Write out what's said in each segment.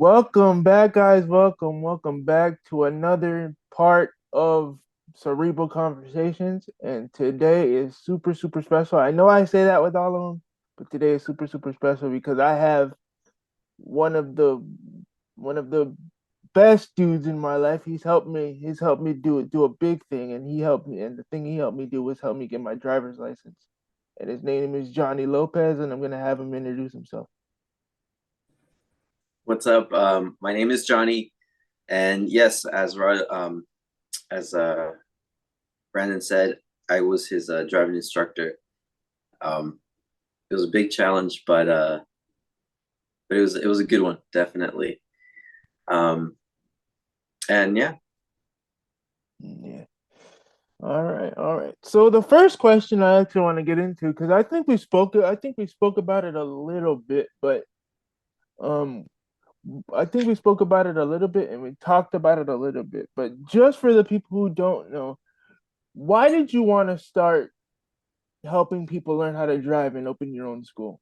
Welcome back, guys. Welcome back to another part of Cerebral Conversations. And today is super special. I know I say that with all of them, but today is super special because I have one of the one of the best dudes in my life. He's helped me do a big thing, and he helped me. And the thing he helped me do was help me get my driver's license. And his name is Johnny Lopez, and I'm gonna have him introduce himself. What's up? My name is Johnny, and yes, as Brandon said, I was his driving instructor. It was a big challenge, but it was a good one, definitely. Um, and yeah, Yeah. All right. So the first question I actually want to get into, because I think we spoke about it a little bit, but um, I think we spoke about it a little bit and we talked about it a little bit, but just for the people who don't know, why did you want to start helping people learn how to drive and open your own school?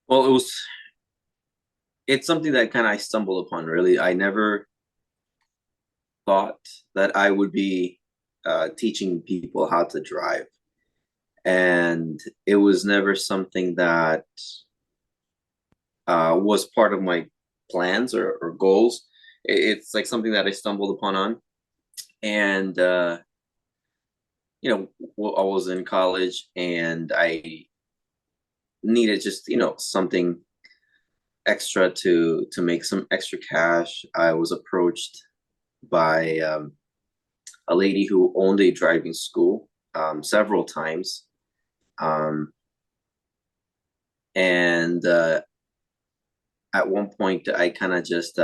well, it's something that kind of I stumbled upon. Really, I never thought that I would be teaching people how to drive, and it was never something that was part of my plans or goals. It's like something that I stumbled upon and I was in college and I needed just something extra to make some extra cash. I was approached by a lady who owned a driving school several times, um, and at one point I kind of just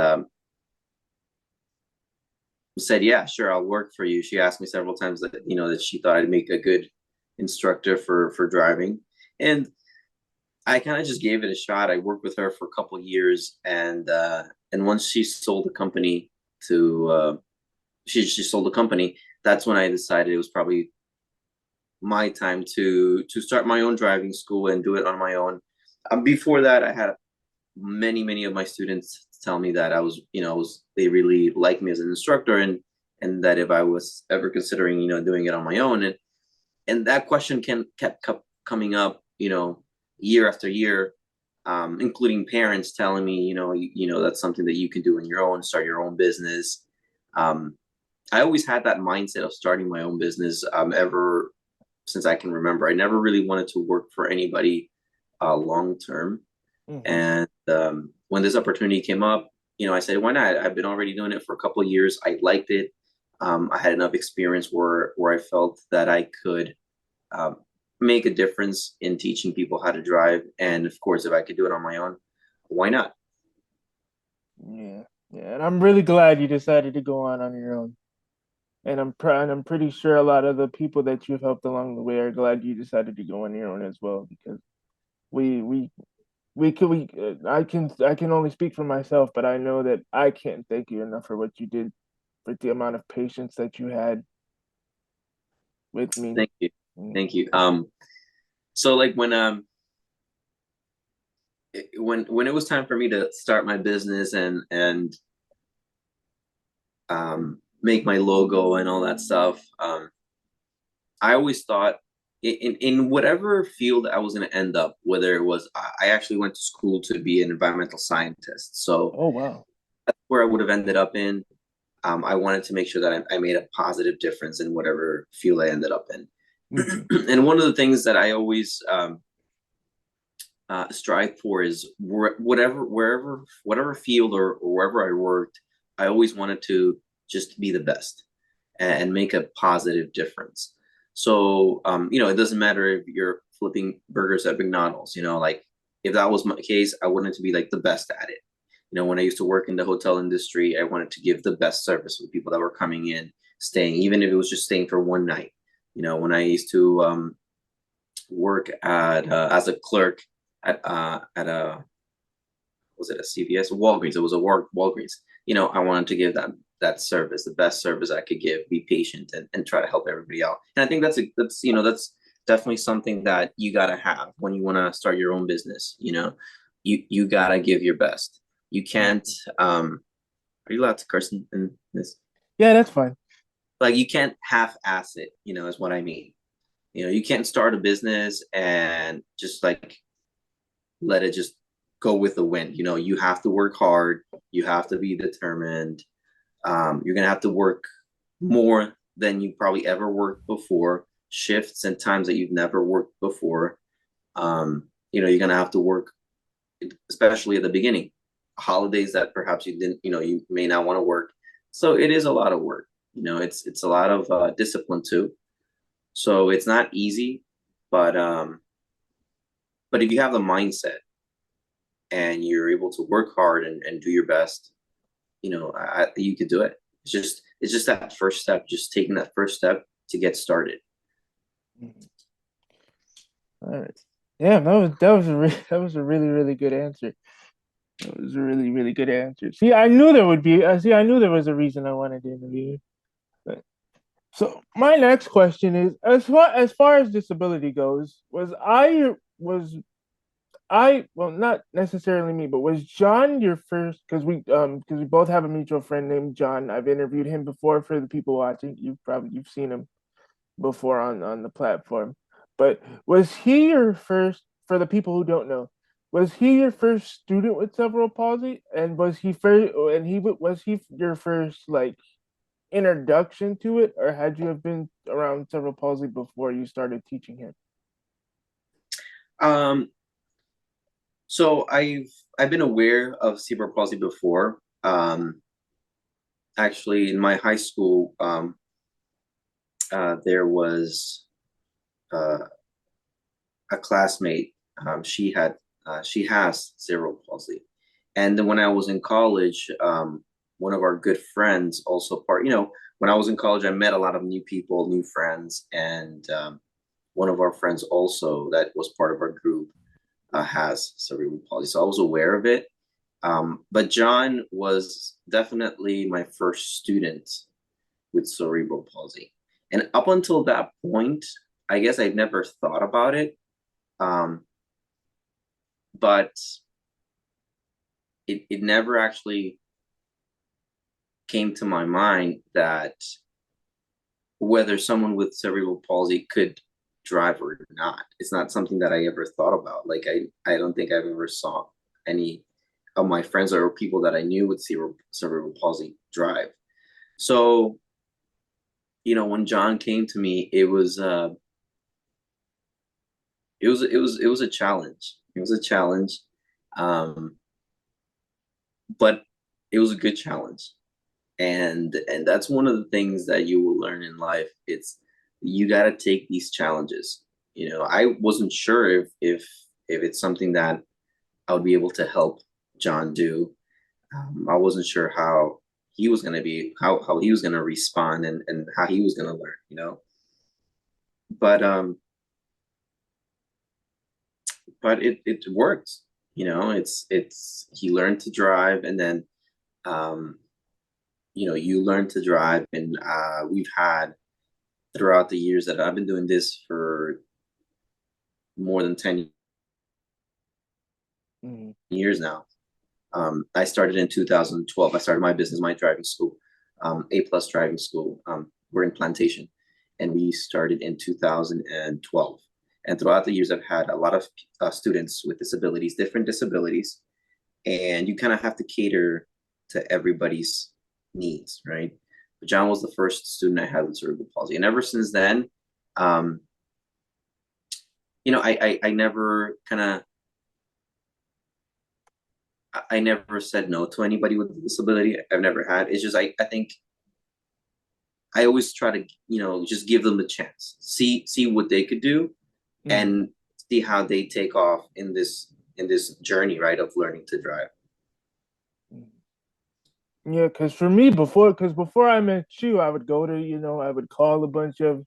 said, "Yeah, sure, I'll work for you." She asked me several times that she thought I'd make a good instructor for driving, and I kind of just gave it a shot. I worked with her for a couple of years, and once she sold the company to she sold the company. That's when I decided it was probably my time to start my own driving school and do it on my own. Before that, I had many of my students tell me that they really like me as an instructor, and that if I was ever considering doing it on my own, and that question kept coming up year after year, including parents telling me that's something that you can do on your own, start your own business. um, I always had that mindset of starting my own business, ever since I can remember. I never really wanted to work for anybody long term. Hmm. And when this opportunity came up, I said, why not? I've been already doing it for a couple of years. I liked it. I had enough experience where I felt that I could um, make a difference in teaching people how to drive. And of course, if I could do it on my own, why not? Yeah, yeah, and I'm really glad you decided to go on your own. And I'm pretty sure a lot of the people that you've helped along the way are glad you decided to go on your own as well because we we I can only speak for myself, but I know that I can't thank you enough for what you did, for the amount of patience that you had with me. Thank you. Mm. Thank you. So like when it was time for me to start my business and make my logo and all that stuff, I always thought in whatever field I was going to end up, whether it was I actually went to school to be an environmental scientist, so Oh wow. that's where I would have ended up in. I wanted to make sure that I made a positive difference in whatever field I ended up in. Hmm. And one of the things that I always strive for is whatever field or wherever I worked, I always wanted to just be the best and make a positive difference. So it doesn't matter if you're flipping burgers at McDonald's. Like if that was my case, I wanted to be like the best at it. When I used to work in the hotel industry, I wanted to give the best service to the people that were coming in, staying, even if it was just staying for one night. When I used to work at as a clerk at a was it a CVS, Walgreens? It was a Walgreens. I wanted to give that service, the best service I could give, be patient and try to help everybody out. And I think that's definitely something that you gotta have when you want to start your own business. you gotta give your best. You can't. Mhm. Are you allowed to curse in this? Yeah, that's fine. Like you can't half-ass it. Is what I mean. You can't start a business and just like let it just go with the wind. You have to work hard. You have to be determined. You're gonna have to work more than you probably ever worked before. Shifts and times that you've never worked before. You're gonna have to work, especially at the beginning. Holidays that perhaps you didn't, you may not want to work. So it is a lot of work. It's a lot of discipline too. So it's not easy, but if you have the mindset and you're able to work hard and do your best, you could do it. It's just that first step, just taking that first step to get started. Mhm. All right. Yeah, that was a really really good answer. That was a really really good answer. See, I knew there would be. I knew there was a reason I wanted to interview you. But, so my next question is, as far as disability goes, was I well, not necessarily me, but was John your first? Because we both have a mutual friend named John. I've interviewed him before for the people watching. You've seen him before on the platform. But was he your first? For the people who don't know, was he your first student with cerebral palsy? And was he your first like introduction to it, or had you have been around cerebral palsy before you started teaching him? Um, so I've been aware of cerebral palsy before. Actually, in my high school, there was uh, a classmate. She has cerebral palsy, and then when I was in college, one of our good friends also when I was in college, I met a lot of new people, new friends, and one of our friends also that was part of our group has cerebral palsy, so I was aware of it. But John was definitely my first student with cerebral palsy, and up until that point, I guess I'd never thought about it. Um, but it never actually came to my mind that whether someone with cerebral palsy could drive or not. It's not something that I ever thought about. Like I don't think I've ever saw any of my friends or people that I knew with cerebral palsy drive. So, when John came to me, it was a challenge. It was a challenge. Um, but it was a good challenge. And that's one of the things that you will learn in life. It's you got to take these challenges. I wasn't sure if it's something that I would be able to help John do. I wasn't sure how he was going to respond and how he was going to learn. But it worked. It's he learned to drive, and then um you learn to drive, and we've had throughout the years that I've been doing this for more than 10 Mhm. years now. I started in 2012. I started my business, my driving school, A plus driving school. We're in Plantation, and we started in 2012. And throughout the years, I've had a lot of students with disabilities, different disabilities, and you kind of have to cater to everybody's needs, right? But John was the first student I had with cerebral palsy, and ever since then, um, I never I never said no to anybody with a disability. I've never had. It's just I think I always try to just give them the chance, see what they could do, Mhm. and see how they take off in this journey, right, of learning to drive. Mhm. Yeah, because before I met you, I would go to, I would call a bunch of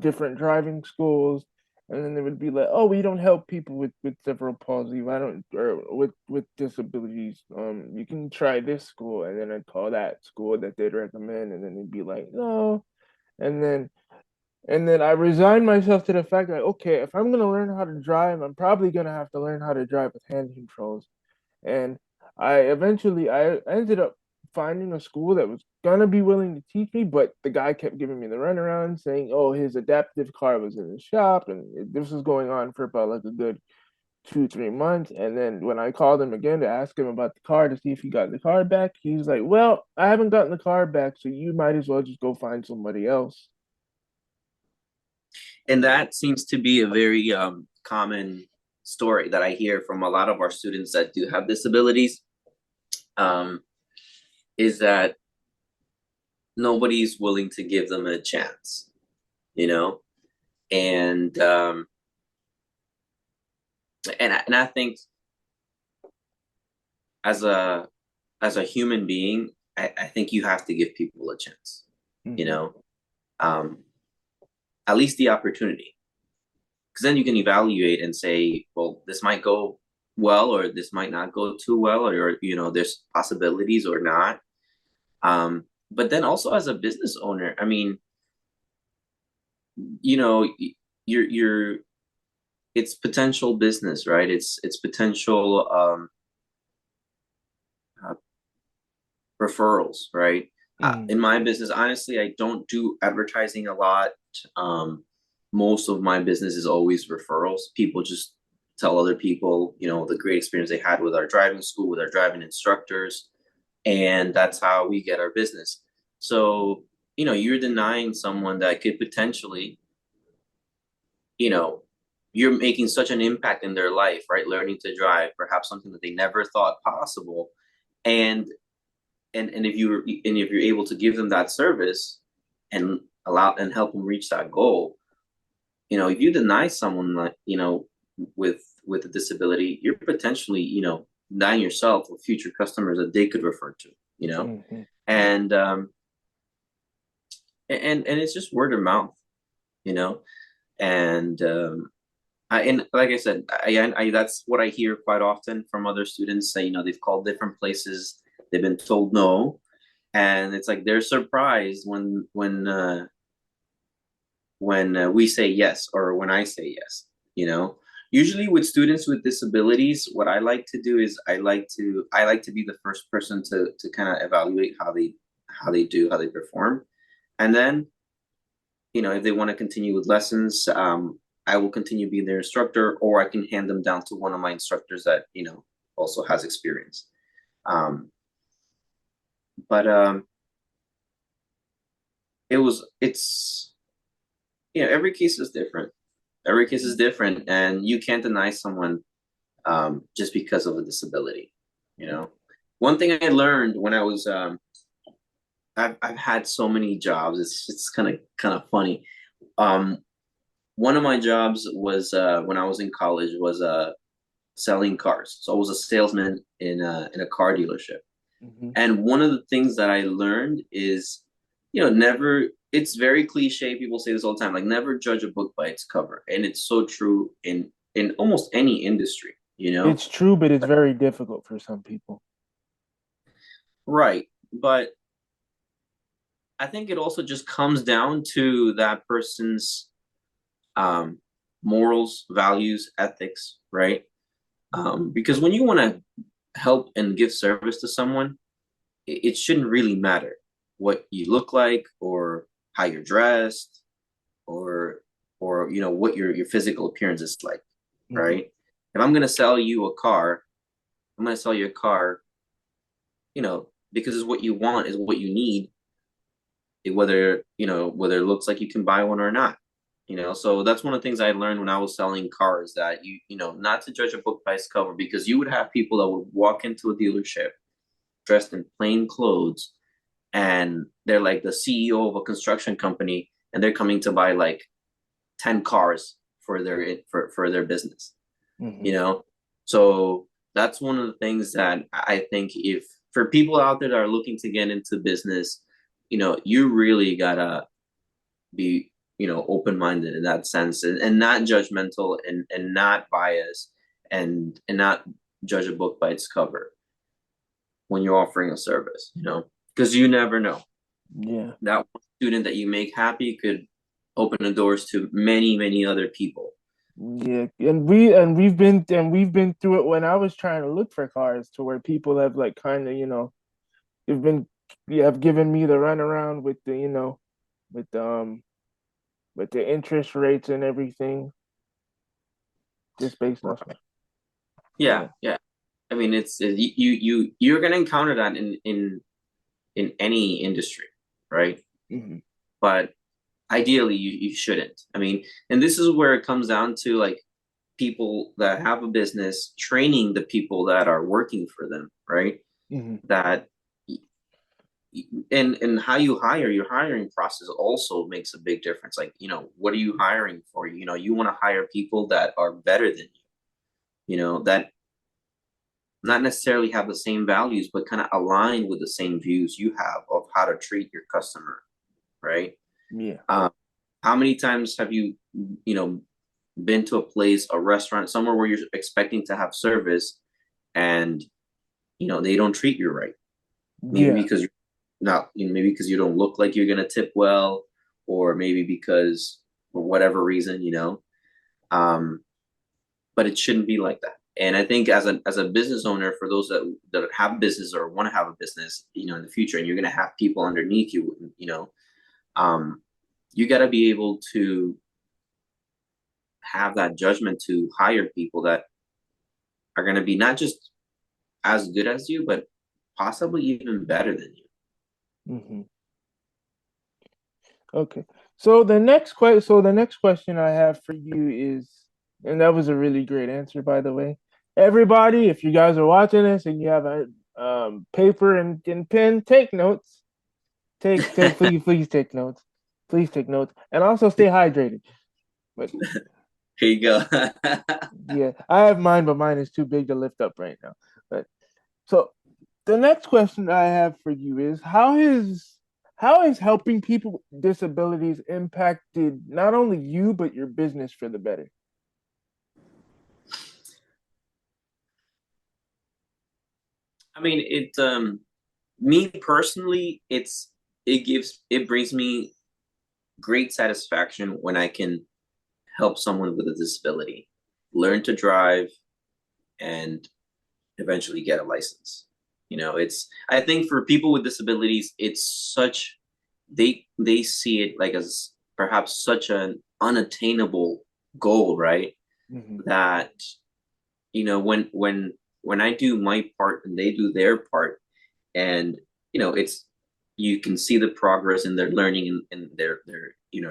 different driving schools, and then they would be like, "Oh, we don't help people with cerebral palsy. Why don't or with disabilities? You can try this school." And then I'd call that school that they'd recommend, and then they'd be like, "No." And then And then I resigned myself to the fact that, okay, if I'm gonna learn how to drive, I'm probably gonna have to learn how to drive with hand controls. And I ended up finding a school that was gonna be willing to teach me, but the guy kept giving me the runaround, saying, "Oh, his adaptive car was in the shop," and this was going on for about like a good 2, 3 months. And then when I called him again to ask him about the car to see if he got the car back, he's like, "Well, I haven't gotten the car back, so you might as well just go find somebody else." And that seems to be a very common story that I hear from a lot of our students that do have disabilities. Um, is that nobody's willing to give them a chance, you know? And and I think as a human being, I think you have to give people a chance, you Hmm. know, um, at least the opportunity, because then you can evaluate and say, well, this might go well, or this might not go too well, or there's possibilities or not. But then also as a business owner, I mean, you know, you're it's potential business, right? It's potential uh, referrals, right? In Hmm. my business, honestly, I don't do advertising a lot. Um, most of my business is always referrals. People just tell other people, the great experience they had with our driving school, with our driving instructors, and that's how we get our business. So, you're denying someone that could potentially, you know, you're making such an impact in their life, right? Learning to drive, perhaps something that they never thought possible. And if you're able to give them that service and allow and help them reach that goal, if you deny someone, like, with a disability, you're potentially, denying yourself or future customers that they could refer to, Hmm. and and it's just word of mouth, you know and and like I said, I that's what I hear quite often from other students. Say, they've called different places, they've been told no, and it's like they're surprised when we say yes, or when I say yes. Usually with students with disabilities, what I like to do is I like to be the first person to kind of evaluate how they perform, and then, if they want to continue with lessons, I will continue being their instructor, or I can hand them down to one of my instructors that also has experience. Um, but it's every case is different. Every case is different, and you can't deny someone just because of a disability. You know, one thing I learned when I was I've had so many jobs. It's kind of funny. Um, One of my jobs was when I was in college was selling cars. So I was a salesman in a car dealership. Hmm. And one of the things that I learned is, never. It's very cliche. People say this all the time, like never judge a book by its cover, and it's so true in almost any industry. It's true, but it's very difficult for some people. Right? But I think it also just comes down to that person's um, morals, values, ethics, right? Because when you want to help and give service to someone, it shouldn't really matter what you look like, or how you're dressed, or what your physical appearance is like, Hmm. right? If I'm gonna sell you a car, I'm gonna sell you a car, because it's what you want, is what you need, whether it looks like you can buy one or not. So that's one of the things I learned when I was selling cars, that not to judge a book by its cover, because you would have people that would walk into a dealership dressed in plain clothes, and they're like the CEO of a construction company, and they're coming to buy like 10 cars for their business, you Hmm. know? So that's one of the things that I think, if for people out there that are looking to get into business, you really gotta be, open-minded in that sense, and not judgmental, and not biased, and not judge a book by its cover when you're offering a service, because you never know. Yeah. That one student that you make happy could open the doors to many, many other people. Yeah, and we've been through it when I was trying to look for cars to where people have like kind of, they've been yeah, have given me the runaround with the, with with the interest rates and everything just based on stuff. Yeah, Yeah. yeah. I mean, you're gonna encounter that in any industry, right? Hmm. But ideally, you shouldn't. I mean, and this is where it comes down to like people that have a business training the people that are working for them, right? Hmm. That and how you hire, your hiring process also makes a big difference. Like, what are you hiring for? You want to hire people that are better than that not necessarily have the same values, but kind of align with the same views you have of how to treat your customer, right? Yeah. Um, how many times have you know, been to a place, a restaurant, somewhere where you're expecting to have service and, they don't treat you right? Maybe Yeah. because you're not, maybe because you don't look like you're going to tip well, or maybe because for whatever reason, um, but it shouldn't be like that. And I think as a business owner, for those that have business or want to have a business, in the future, and you're going to have people underneath you, um, you got to be able to have that judgment to hire people that are going to be not just as good as you, but possibly even better than you. Hmm. Okay. So the next question I have for you is, and that was a really great answer, by the way. Everybody, if you guys are watching this and you have a paper and pen, take notes. Please take notes. Please take notes, and also stay hydrated. But Here you go. yeah, I have mine, but mine is too big to lift up right now. But so the next question I have for you is how is helping people with disabilities impacted not only you but your business for the better? I mean, me personally, it brings me great satisfaction when I can help someone with a disability learn to drive and eventually get a license. I think for people with disabilities, it's such they see it like as perhaps such an unattainable goal, right? Hmm. That when I do my part and they do their part, and it's you can see the progress in their learning and their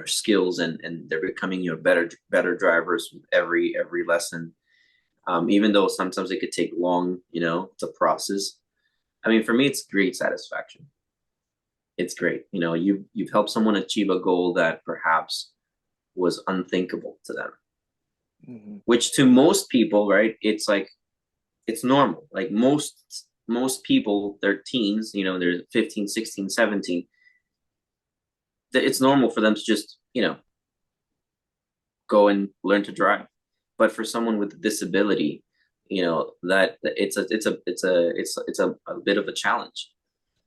skills, and they're becoming better drivers with every lesson, even though sometimes it could take long to process. I mean, for me, it's great satisfaction. It's great. You've helped someone achieve a goal that perhaps was unthinkable to them, Hmm. which to most people, right, it's like it's normal. Like most people, they're teens, they're 15, 16, 17. It's normal for them to just go and learn to drive. But for someone with a disability, that it's a bit of a challenge,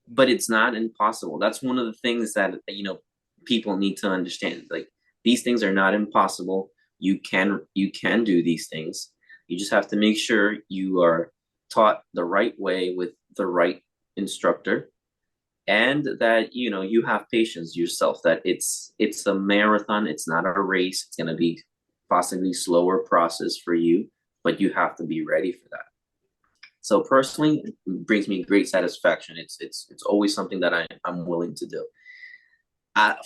but it's not impossible. That's one of the things that people need to understand. Like, these things are not impossible. You can do these things. You just have to make sure you are taught the right way with the right instructor, and that you have patience yourself, that it's a marathon, it's not a race. It's going to be possibly slower process for you, but you have to be ready for that. So personally, it brings me great satisfaction. It's always something that I'm willing to do.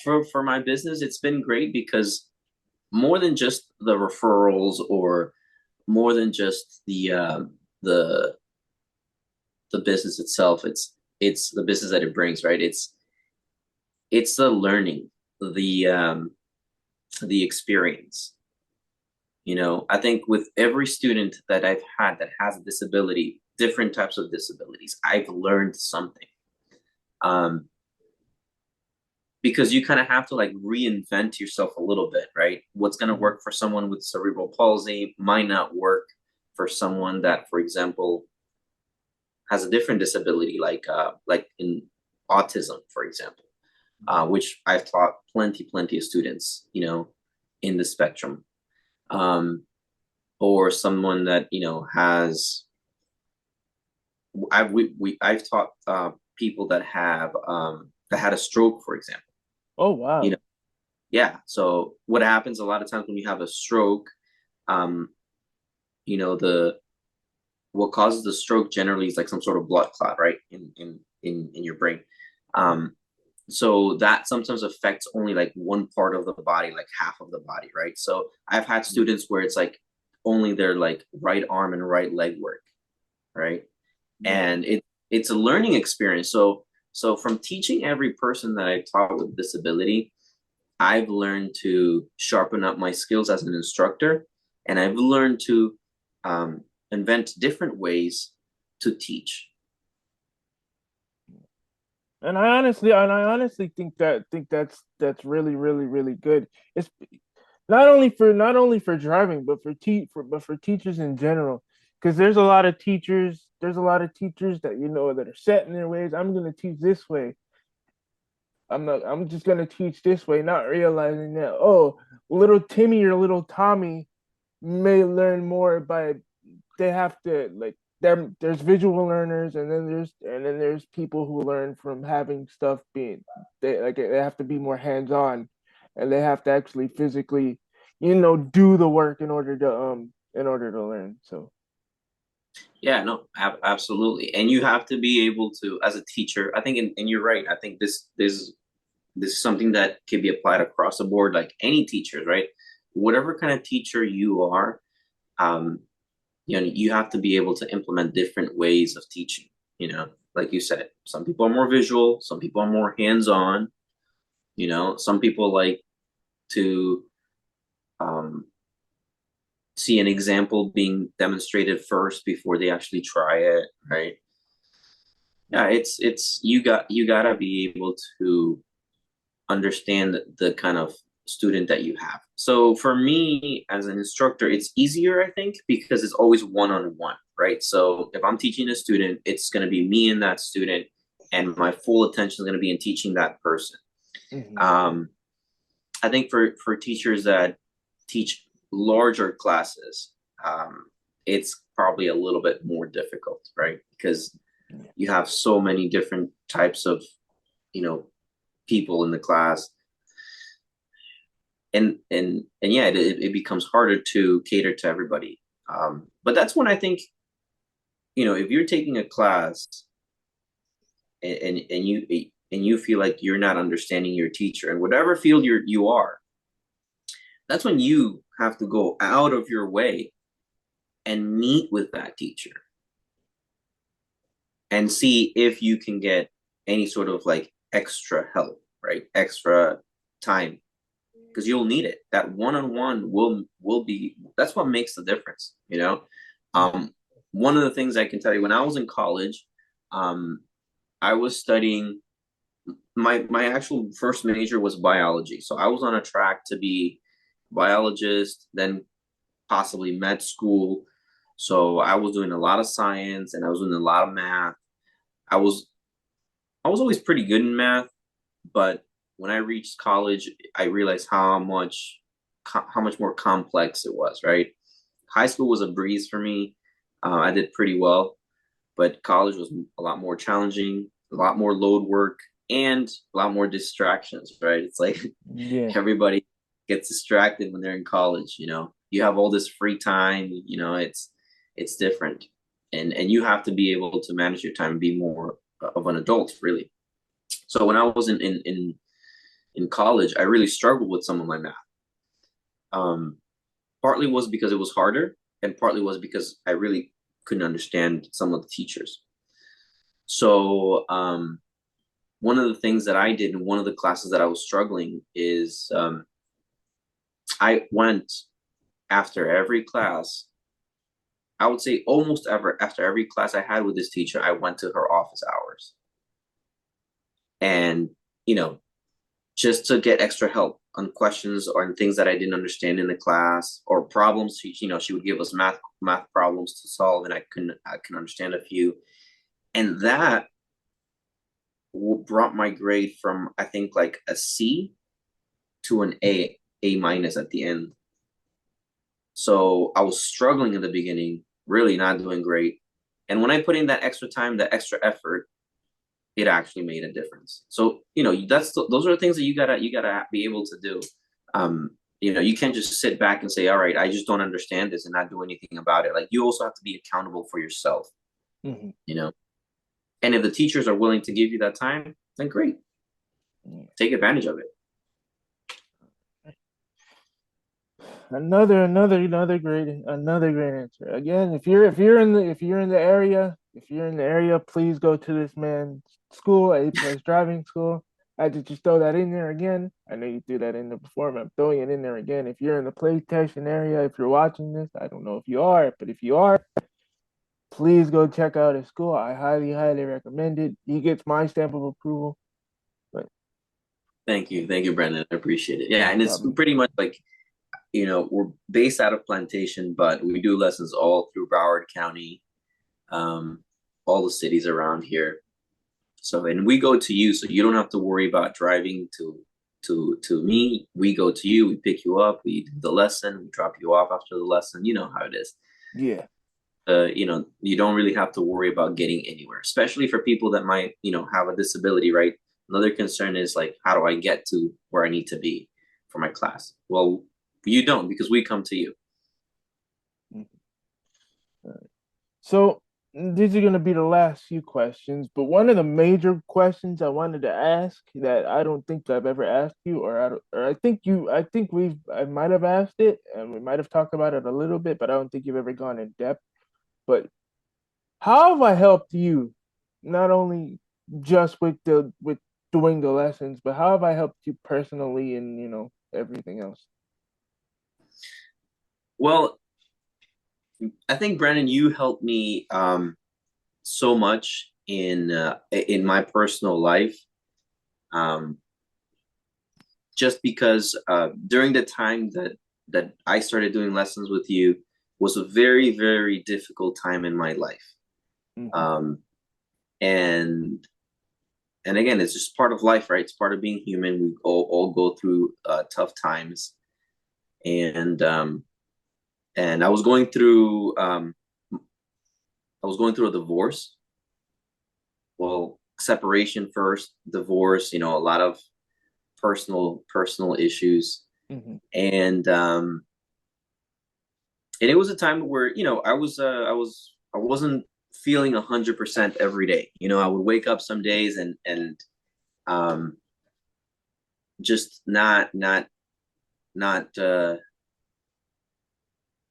For my business, it's been great because more than just the referrals, or more than just the the business itself, it's the business that it brings, right? It's the learning, the the experience. I think with every student that I've had that has a disability, different types of disabilities, I've learned something. Um, because you kind of have to like reinvent yourself a little bit, right? What's going to Hmm. work for someone with cerebral palsy might not work for someone that, for example, has a different disability, like in autism, for example. which I've taught plenty of students, in the spectrum. Um, or someone that, has I've taught people that have that had a stroke, for example. Oh You know, wow. yeah. So what happens a lot of times when you have a stroke, um, the what causes the stroke generally is like some sort of blood clot, right? In your brain. Um, so that sometimes affects only like one part of the body, like half of the body, right? So I've had students where it's like only their like right arm and right leg work, right? Yeah. And it's a learning experience. So from teaching every person that I've taught with disability, I've learned to sharpen up my skills as an instructor, and I've learned to um, invent different ways to teach. And I honestly think that's really good. It's not only for driving, but for teachers in general. Because there's a lot of teachers that that are set in their ways. I'm gonna teach this way. I'm just gonna teach this way, not realizing that, oh, little Timmy or little Tommy may learn more by they have to like there's visual learners, and then there's people who learn from having stuff being they have to be more hands-on, and they have to actually physically do the work in order to learn. So Yeah, no, absolutely. And you have to be able to, as a teacher, I think, and you're right. I think this is something that can be applied across the board, like any teachers, right? Whatever kind of teacher you are, um, you have to be able to implement different ways of teaching. Like you said, some people are more visual, some people are more hands-on. Some people like to um, see an example being demonstrated first before they actually try it, right? Yeah, it's you gotta be able to understand the kind of student that you have. So for me as an instructor, it's easier, I think, because it's always one-on-one, right? So if I'm teaching a student, it's going to be me and that student, and my full attention is going to be in teaching that person. mhm. Um, I think for teachers that teach larger classes, it's probably a little bit more difficult, right? Because you have so many different types of, you know, people in the class, and yeah, it becomes harder to cater to everybody. But that's when I think, if you're taking a class and you feel like you're not understanding your teacher in whatever field you are, that's when you have to go out of your way and meet with that teacher and see if you can get any sort of like extra help, right? Extra time, because you'll need it. That one-on-one will be, that's what makes the difference. Um, one of the things I can tell you, when I was in college, um, I was studying, my actual first major was biology. So I was on a track to be biologist, then possibly med school. So I was doing a lot of science and I was doing a lot of math. I was I was always pretty good in math, but when I reached college, I realized how much more complex it was, right? High school was a breeze for me. I did pretty well, but college was a lot more challenging, a lot more load work, and a lot more distractions, right? It's like Yeah. everybody gets distracted when they're in college. You have all this free time. It's different, and you have to be able to manage your time and be more of an adult, really. So when I was in college, I really struggled with some of my math. Um, Partly was because it was harder, and partly was because I really couldn't understand some of the teachers. So one of the things that I did in one of the classes that I was struggling is I went after every class. I would say almost ever after every class I had with this teacher, I went to her office hours, and you know just to get extra help on questions or on things that I didn't understand in the class or problems. She would give us math problems to solve, and I can understand a few. And that brought my grade from, I think, like a C to an A minus at the end. So I was struggling in the beginning, really not doing great. And when I put in that extra time, that extra effort, it actually made a difference. So, those are the things that you gotta be able to do. You can't just sit back and say, all right, I just don't understand this and not do anything about it. Like, you also have to be accountable for yourself, Hmm. you know. And if the teachers are willing to give you that time, then great. Take advantage of it. Another great answer. Again, if you're in the area, please go to this man's school, A plus driving school. I had to just throw that in there again. I know you threw that in there before, but I'm throwing it in there again. If you're in the PlayStation area, if you're watching this, I don't know if you are, but if you are, please go check out his school. I highly, highly recommend it. He gets my stamp of approval, but Thank you, Brandon. I appreciate it. Yeah, no and it's problem. pretty much like, we're based out of Plantation, but we do lessons all through Broward County, um, all the cities around here. So, and we go to you, so you don't have to worry about driving to me. We go to you, we pick you up, we do the lesson, we drop you off after the lesson. You know how it is. Yeah, You don't really have to worry about getting anywhere, especially for people that might, have a disability, right? Another concern is like, how do I get to where I need to be for my class? Well, you don't, because we come to you. so these are going to be the last few questions, but one of the major questions I wanted to ask that I don't think I've ever asked you, I might have asked it, and we might have talked about it a little bit, but I don't think you've ever gone in depth. But how have I helped you, not only just with doing the lessons, but how have I helped you personally and everything else? Well, I think, Brandon, you helped me so much in my personal life, um, just because during the time that I started doing lessons with you was a very, very difficult time in my life. Hmm. Um, and and again, it's just part of life, right? It's part of being human. We all go through tough times, and and I was going through a divorce. Well, separation first, divorce. A lot of personal issues, Hmm. and it was a time where I wasn't feeling 100% every day. I would wake up some days and um just not not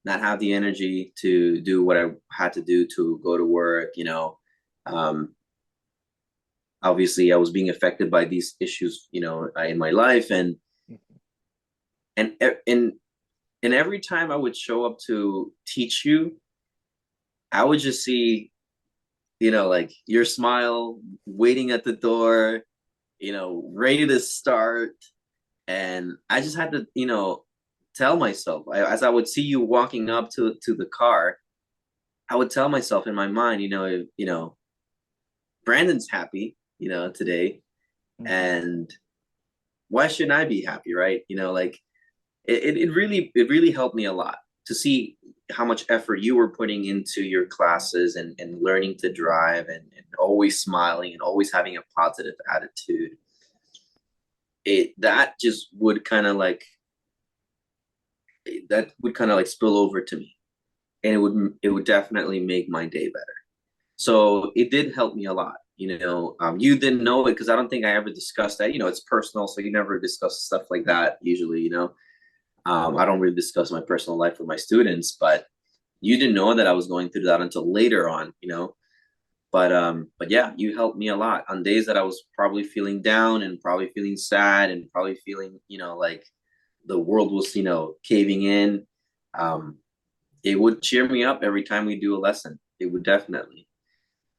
have the energy to do what I had to do to go to work. Um, Obviously, I was being affected by these issues, in my life, and and and every time I would show up to teach you, I would just see, like your smile waiting at the door, ready to start. And I just had to, tell myself, as I would see you walking up to the car, I would tell myself in my mind, Brandon's happy, today, Hmm. and why shouldn't I be happy, right? Like it really helped me a lot to see how much effort you were putting into your classes and learning to drive and always smiling and always having a positive attitude. That just would kind of like that would kind of like spill over to me, and it would definitely make my day better. So it did help me a lot. You didn't know it because I don't think I ever discussed that. It's personal, so you never discuss stuff like that usually. I don't really discuss my personal life with my students, but you didn't know that I was going through that until later on. But yeah, you helped me a lot on days that I was probably feeling down and probably feeling sad and probably feeling, like the world was, caving in. Um, it would cheer me up every time we do a lesson. It would definitely.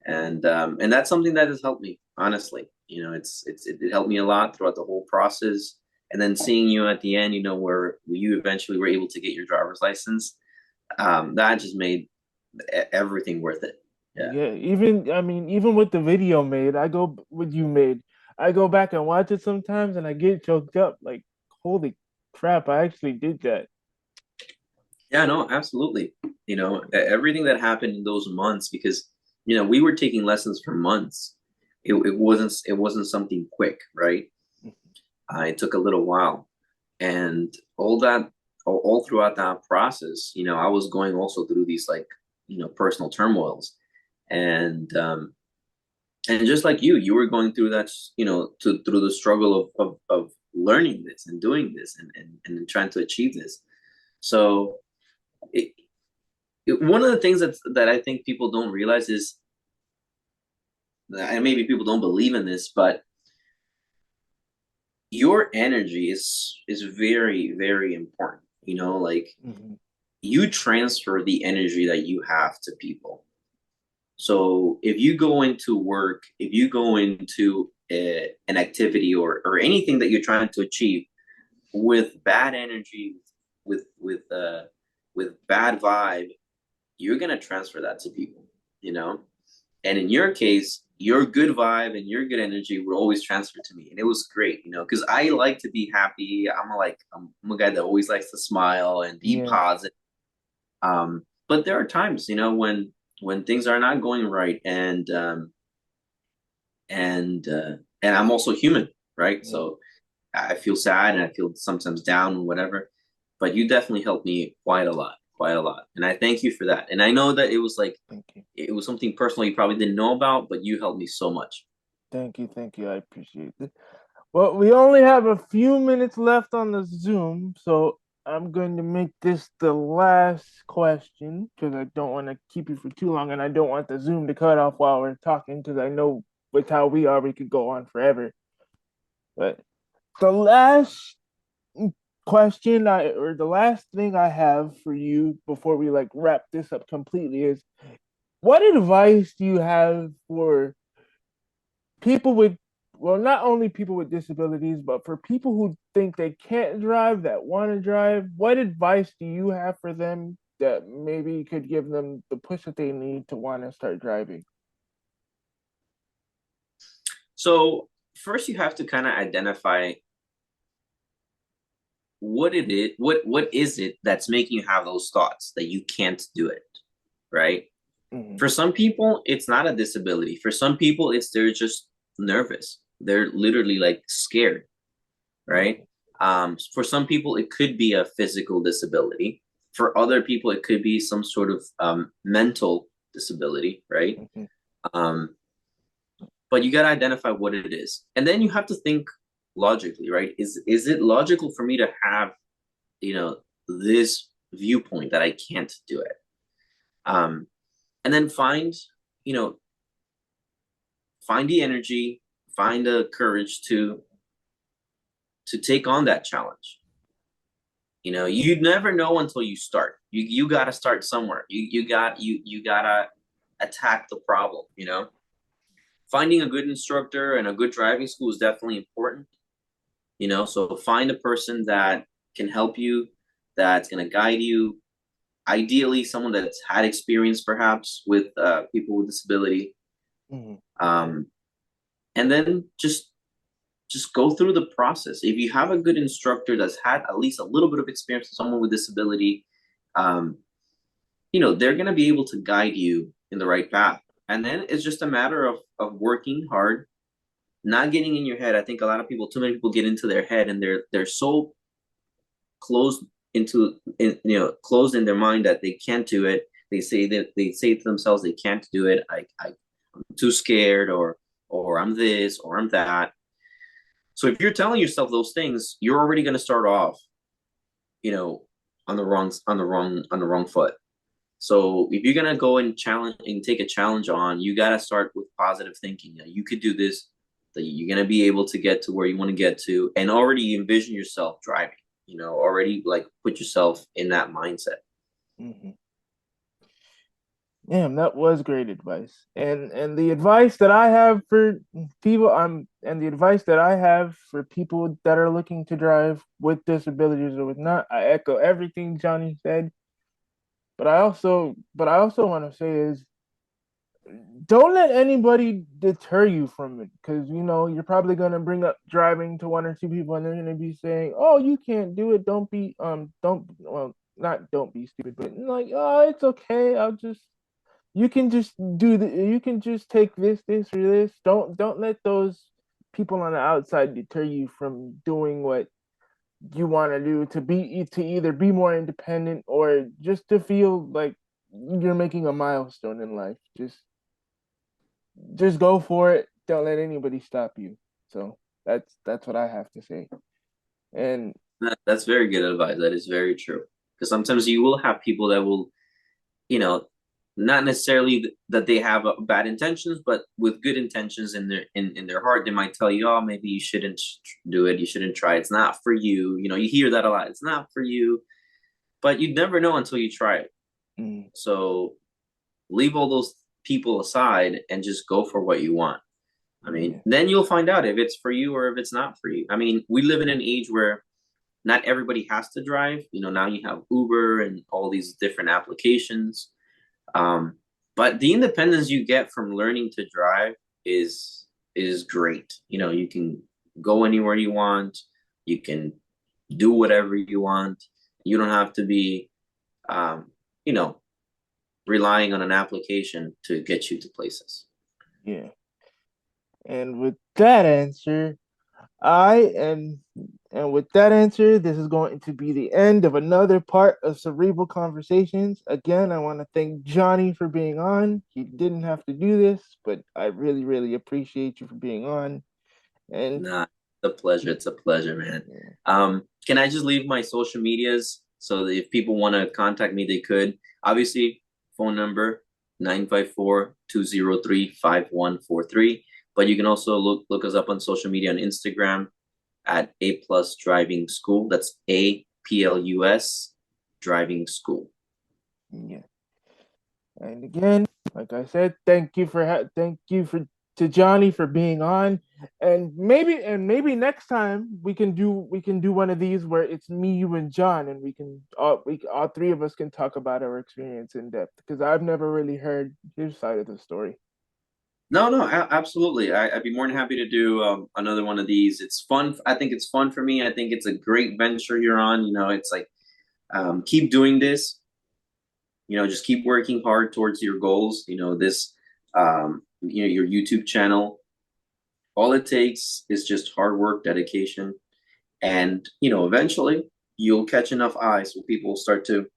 And that's something that has helped me, honestly. It helped me a lot throughout the whole process. And then seeing you at the end, where you eventually were able to get your driver's license, that just made everything worth it. Yeah. Yeah, even I mean, even with the video made, what you made, I go back and watch it sometimes, and I get choked up. Like, holy crap, I actually did that. Yeah, no, absolutely. Everything that happened in those months, because we were taking lessons for months. It wasn't something quick, right? It took a little while, and all throughout that process, I was going also through these like personal turmoils, and just like you were going through that, through the struggle of learning this and doing this and trying to achieve this. So it, one of the things that I think people don't realize is, and maybe people don't believe in this, but your energy is very, very important. Like Hmm. you transfer the energy that you have to people. So if you go into work, if you go into an activity or anything that you're trying to achieve with bad energy, with with uh with bad vibe, you're gonna transfer that to people, you know. And in your case, your good vibe and your good energy would always transfer to me, and it was great, because I like to be happy. I'm a guy that always likes to smile and be Yeah, positive. But there are times, when things are not going right, and I'm also human, right? yeah. So I feel sad and I feel sometimes down and whatever. But you definitely helped me quite a lot, and I thank you for that. And I know that it was like Thank you, it was something personal you probably didn't know about, but you helped me so much. thank you. I appreciate it. Well, we only have a few minutes left on the Zoom, so I'm going to make this the last question because I don't want to keep you for too long, and I don't want the Zoom to cut off while we're talking because I know with how we are, we could go on forever. But the last or the last thing I have for you before we like wrap this up completely is what advice do you have for people with, well, not only people with disabilities, but for people who think they can't drive, that want to drive? What advice do you have for them that maybe could give them the push that they need to want to start driving? So first, you have to kind of identify what is it that's making you have those thoughts that you can't do it, right? Mm-hmm. For some people, it's not a disability. For some people, they're just nervous. They're literally like scared, right? For some people, it could be a physical disability. For other people, it could be some sort of mental disability, right? Mm-hmm. Um, but you got to identify what it is, and then you have to think logically, right? Is it logical for me to have, you know, this viewpoint that I can't do it? Um, and then you know, find the energy, find the courage to take on that challenge. You never know until you start. You got to start somewhere. You gotta attack the problem. Finding a good instructor and a good driving school is definitely important. So find a person that can help you, that's gonna guide you. Ideally, someone that's had experience perhaps with people with disability. Mm-hmm. Um, and then just go through the process. If you have a good instructor that's had at least a little bit of experience with someone with disability, um, they're going to be able to guide you in the right path. And then it's just a matter of working hard, not getting in your head. I think a lot of people, too many people get into their head and they're so closed closed in their mind that they can't do it. They say to themselves they can't do it. I'm too scared, or I'm this, or I'm that. So if you're telling yourself those things, you're already going to start off, you know, on the wrong foot. So if you're going to go and challenge and take a challenge on, you got to start with positive thinking. You could do this, that you're going to be able to get to where you want to get to, and already envision yourself driving, already like put yourself in that mindset. Mm-hmm. Damn, that was great advice. And the advice that I have for people, and the advice that I have for people that are looking to drive with disabilities or with not, I echo everything Johnny said. But I also want to say is don't let anybody deter you from it, because you're probably going to bring up driving to one or two people and they're going to be saying, oh, you can't do it, don't, well, not don't be stupid, but like, oh, it's okay, I'll just, you can just you can just take this or this. Don't let those people on the outside deter you from doing what you want to do, to either be more independent or just to feel like you're making a milestone in life. Just go for it. Don't let anybody stop you. So that's what I have to say. And That's very good advice. That is very true. Because sometimes you will have people that will, you know, not necessarily that they have bad intentions, but with good intentions in their heart, they might tell you, "Oh, maybe you shouldn't do it. You shouldn't try. It's not for you." You know, you hear that a lot. It's not for you, but you never know until you try it. mm, So leave all those people aside and just go for what you want. I mean, yeah, then you'll find out if it's for you or if it's not for you. I mean, we live in an age where not everybody has to drive. You know, now you have Uber and all these different applications. Um, but the independence you get from learning to drive is great. You know, you can go anywhere you want. You can do whatever you want. You don't have to be, um, you know, relying on an application to get you to places. yeah. And with that answer, I am, and with that answer, this is going to be the end of another part of Cerebral Conversations. Again, I want to thank Johnny for being on. He didn't have to do this, but I really, really appreciate you for being on. And Nah, it's a pleasure. It's a pleasure, man. yeah, Can I just leave my social medias so that if people want to contact me, they could? Obviously, phone number 954-203-5143. But you can also look us up on social media on Instagram at A Plus Driving School. That's APLUS Driving School. yeah. And again, like I said, thank you for to Johnny for being on. And maybe next time we can do one of these where it's me, you, and John, and we all three of us can talk about our experience in depth, because I've never really heard his side of the story. No, no, absolutely. I'd be more than happy to do another one of these. It's fun. I think it's fun for me. I think it's a great venture you're on. You know, it's like keep doing this. You know, just keep working hard towards your goals. You know, your YouTube channel. All it takes is just hard work, dedication, and eventually you'll catch enough eyes so people will start to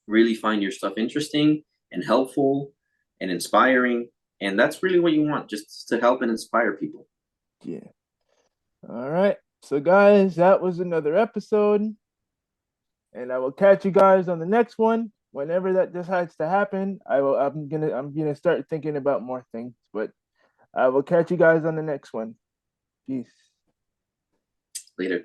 really find your stuff interesting and helpful and inspiring. And that's really what you want, just to help and inspire people. Yeah. All right. So guys, that was another episode, and I will catch you guys on the next one. Whenever that decides to happen, I'm gonna start thinking about more things. But I will catch you guys on the next one. Peace. Later.